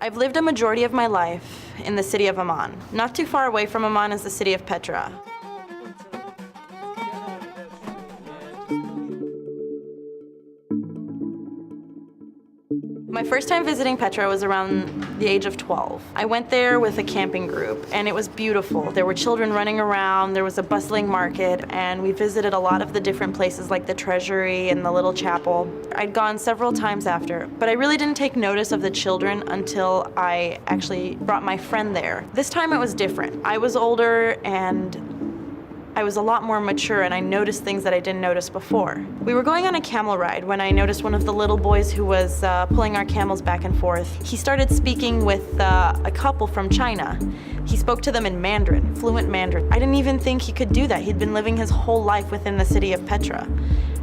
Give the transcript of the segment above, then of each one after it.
I've lived a majority of my life in the city of Amman. Not too far away from Amman is the city of Petra. My first time visiting Petra was around the age of 12. I went there with a camping group, and it was beautiful. There were children running around, there was a bustling market, and we visited a lot of the different places like the treasury and the little chapel. I'd gone several times after, but I really didn't take notice of the children until I actually brought my friend there. This time it was different. I was older and I was a lot more mature, and I noticed things that I didn't notice before. We were going on a camel ride when I noticed one of the little boys who was pulling our camels back and forth. He started speaking with a couple from China. He spoke to them in Mandarin, fluent Mandarin. I didn't even think he could do that. He'd been living his whole life within the city of Petra.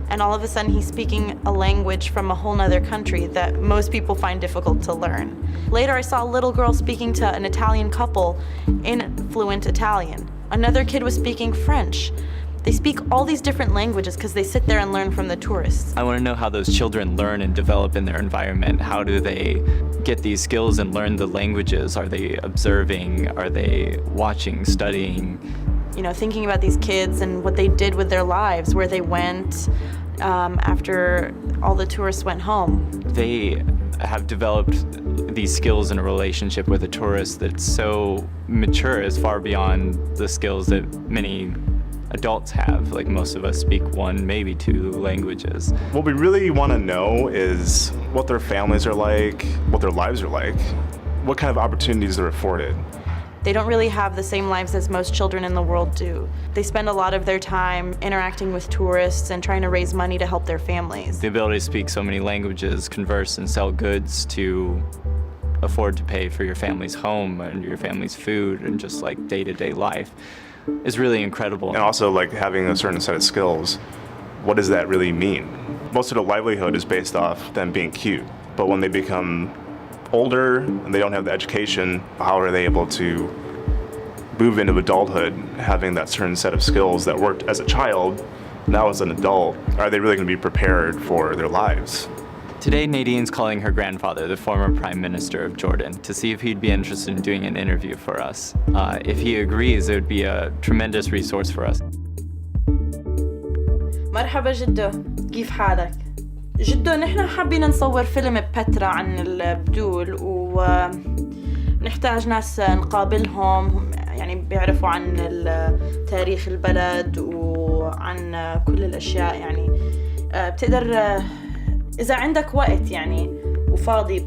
And all of a sudden he's speaking a language from a whole nother country that most people find difficult to learn. Later I saw a little girl speaking to an Italian couple in fluent Italian. Another kid was speaking French. They speak all these different languages because they sit there and learn from the tourists. I want to know how those children learn and develop in their environment. How do they get these skills and learn the languages? Are they observing? Are they watching, studying? You know, thinking about these kids and what they did with their lives, where they went after all the tourists went home. They have developed these skills in a relationship with a tourist that's so mature, is far beyond the skills that many adults have. Like, most of us speak one, maybe two languages. What we really want to know is what their families are like, what their lives are like, what kind of opportunities they're afforded. They don't really have the same lives as most children in the world do. They spend a lot of their time interacting with tourists and trying to raise money to help their families. The ability to speak so many languages, converse and sell goods, to afford to pay for your family's home and your family's food and just like day-to-day life is really incredible. And also, like, having a certain set of skills, what does that really mean? Most of the livelihood is based off them being cute, but when they become older and they don't have the education, how are they able to move into adulthood having that certain set of skills that worked as a child, now as an adult? Are they really going to be prepared for their lives? Today, Nadine's calling her grandfather, the former Prime Minister of Jordan, to see if he'd be interested in doing an interview for us. If he agrees, it would be a tremendous resource for us. مرحبا جدو، كيف حالك؟ جدو، نحن حابين نصور فيلم ببترا عن البدول، ونحتاج ناس نقابلهم، يعني بيعرفوا عن تاريخ البلد وعن كل الأشياء. يعني بتقدر إذا عندك وقت يعني وفاضي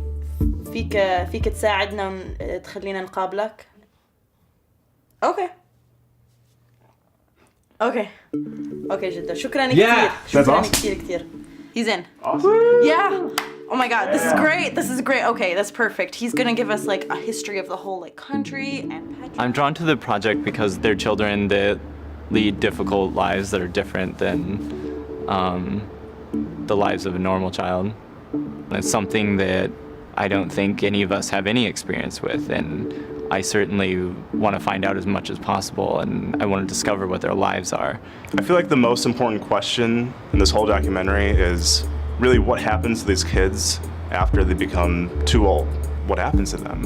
فيك تساعدنا وتخلينا نقابلك؟ اوكي جدا، شكرا كثير. شكرا كثير. He's in. Awesome. Yeah. Oh my God, this is great. This is great. Okay, that's perfect. He's gonna give us like a history of the whole like country and Petra. I'm drawn to the project because they're children that lead difficult lives that are different than the lives of a normal child. It's something that I don't think any of us have any experience with, and I certainly want to find out as much as possible, and I want to discover what their lives are. I feel like the most important question in this whole documentary is really what happens to these kids after they become too old. What happens to them?